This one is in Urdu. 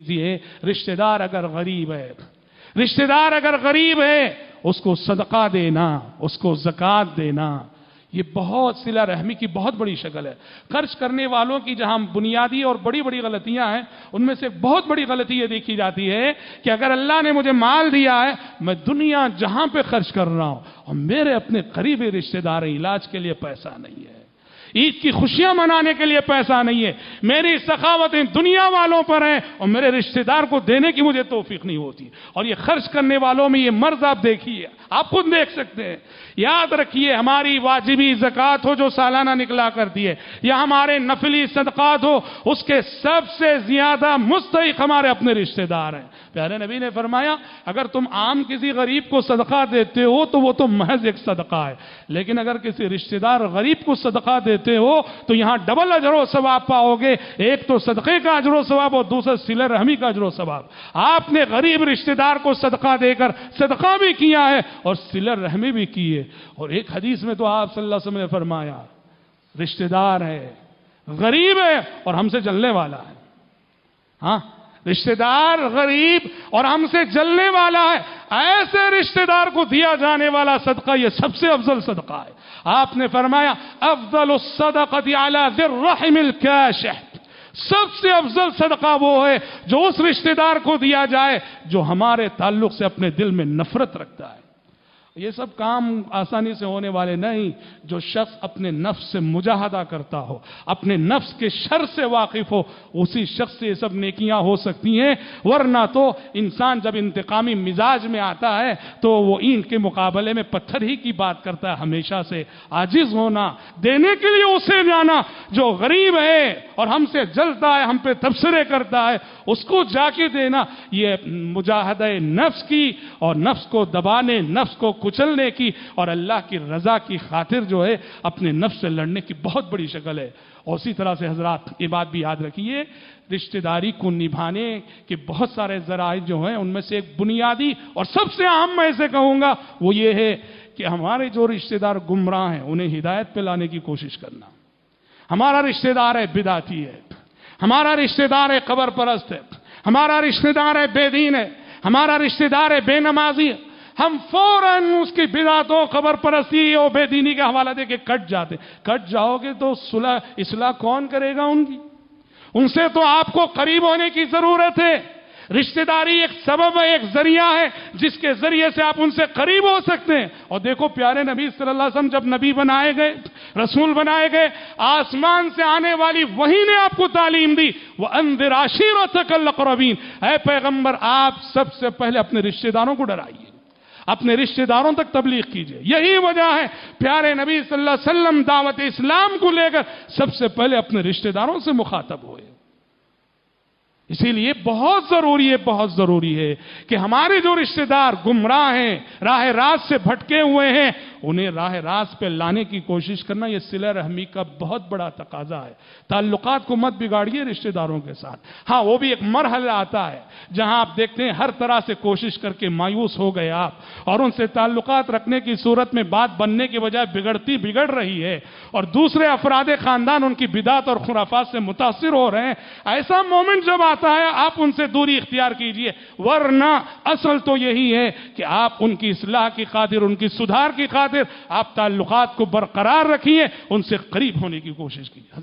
ہے رشتہ دار اگر غریب ہے، رشتہ دار اگر غریب ہے اس کو صدقہ دینا، اس کو زکوٰۃ دینا، یہ بہت صلہ رحمی کی بہت بڑی شکل ہے۔ خرچ کرنے والوں کی جہاں بنیادی اور بڑی بڑی غلطیاں ہیں، ان میں سے ایک بہت بڑی غلطی یہ دیکھی جاتی ہے کہ اگر اللہ نے مجھے مال دیا ہے، میں دنیا جہاں پہ خرچ کر رہا ہوں اور میرے اپنے قریبی رشتہ دار علاج کے لیے پیسہ نہیں ہے، عید کی خوشیاں منانے کے لیے پیسہ نہیں ہے، میری سخاوتیں دنیا والوں پر ہیں اور میرے رشتہ دار کو دینے کی مجھے توفیق نہیں ہوتی۔ اور یہ خرچ کرنے والوں میں یہ مرض آپ دیکھیے، آپ خود دیکھ سکتے ہیں۔ یاد رکھیے، ہماری واجبی زکوٰۃ ہو جو سالانہ نکلا کرتی ہے، یا ہمارے نفلی صدقات ہو، اس کے سب سے زیادہ مستحق ہمارے اپنے رشتہ دار ہیں۔ پیارے نبی نے فرمایا، اگر تم عام کسی غریب کو صدقہ دیتے ہو تو وہ تو محض ایک صدقہ ہے، لیکن اگر کسی رشتہ دار غریب کو صدقہ دیتے ہو تو یہاں ڈبل اجر و ثواب پاؤ گے۔ ایک تو صدقے کا اجر و ثواب اور دوسرا صلہ رحمی کا اجر و ثواب۔ آپ نے غریب رشتہ دار کو صدقہ دے کر صدقہ بھی کیا ہے اور صلہ رحمی بھی کی ہے۔ اور ایک حدیث میں تو آپ صلی اللہ علیہ وسلم نے فرمایا، رشتہ دار ہے، غریب ہے اور ہم سے جلنے والا ہے۔ ہاں، رشتہ دار غریب اور ہم سے جلنے والا ہے، ایسے رشتہ دار کو دیا جانے والا صدقہ یہ سب سے افضل صدقہ ہے۔ آپ نے فرمایا، افضل الصدقۃ علی ذی الرحم الکاشح، سب سے افضل صدقہ وہ ہے جو اس رشتہ دار کو دیا جائے جو ہمارے تعلق سے اپنے دل میں نفرت رکھتا ہے۔ یہ سب کام آسانی سے ہونے والے نہیں۔ جو شخص اپنے نفس سے مجاہدہ کرتا ہو، اپنے نفس کے شر سے واقف ہو، اسی شخص سے یہ سب نیکیاں ہو سکتی ہیں، ورنہ تو انسان جب انتقامی مزاج میں آتا ہے تو وہ اینٹ کے مقابلے میں پتھر ہی کی بات کرتا ہے۔ ہمیشہ سے عاجز ہونا، دینے کے لیے اسے جانا جو غریب ہے اور ہم سے جلتا ہے، ہم پہ تبصرے کرتا ہے، اس کو جا کے دینا، یہ مجاہدہ نفس کی اور نفس کو دبانے، نفس کو کچلنے کی اور اللہ کی رضا کی خاطر جو ہے اپنے نفس سے لڑنے کی بہت بڑی شکل ہے۔ اور اسی طرح سے حضرات یہ بات بھی یاد رکھیے، رشتہ داری کو نبھانے کے بہت سارے ذرائع جو ہیں، ان میں سے ایک بنیادی اور سب سے اہم میں اسے کہوں گا وہ یہ ہے کہ ہمارے جو رشتہ دار گمراہ ہیں انہیں ہدایت پہ لانے کی کوشش کرنا۔ ہمارا رشتہ دار ہے بدعتی ہے، ہمارا رشتہ دار ہے قبر پرست ہے، ہمارا رشتہ دار ہے بے دین ہے، ہمارا رشتہ دار ہے بے نمازی ہے، ہم فوراً اس کی بدعتوں، قبر پرستی اور بے دینی کا حوالہ دے کے کٹ جاتے۔ کٹ جاؤ گے تو اصلاح کون کرے گا ان کی؟ ان سے تو آپ کو قریب ہونے کی ضرورت ہے۔ رشتہ داری ایک سبب ہے، ایک ذریعہ ہے جس کے ذریعے سے آپ ان سے قریب ہو سکتے ہیں۔ اور دیکھو پیارے نبی صلی اللہ علیہ وسلم جب نبی بنائے گئے، رسول بنائے گئے، آسمان سے آنے والی وحی نے آپ کو تعلیم دی، وَأَنذِرْ عَشِيرَتَكَ الْأَقْرَبِينَ، اے پیغمبر آپ سب سے پہلے اپنے رشتہ داروں کو ڈرائیے، اپنے رشتہ داروں تک تبلیغ کیجئے۔ یہی وجہ ہے پیارے نبی صلی اللہ علیہ وسلم دعوت اسلام کو لے کر سب سے پہلے اپنے رشتہ داروں سے مخاطب ہوئے۔ اسی لیے بہت ضروری ہے کہ ہمارے جو رشتہ دار گمراہ ہیں، راہ راست سے بھٹکے ہوئے ہیں، انہیں راہ راست پہ لانے کی کوشش کرنا یہ صلہ رحمی کا بہت بڑا تقاضا ہے۔ تعلقات کو مت بگاڑیے رشتہ داروں کے ساتھ۔ ہاں، وہ بھی ایک مرحلہ آتا ہے جہاں آپ دیکھتے ہیں ہر طرح سے کوشش کر کے مایوس ہو گئے آپ، اور ان سے تعلقات رکھنے کی صورت میں بات بننے کے بجائے بگڑ رہی ہے، اور دوسرے افراد خاندان ان کی بدعت اور خرافات سے متاثر ہو رہے ہیں۔ ایسا مومنٹ جب آتا ہے آپ ان سے دوری اختیار کیجئے، ورنہ اصل تو یہی ہے کہ آپ ان کی اصلاح کی خاطر، ان کی سدھار کی خاطر آپ تعلقات کو برقرار رکھیے، ان سے قریب ہونے کی کوشش کیجئے۔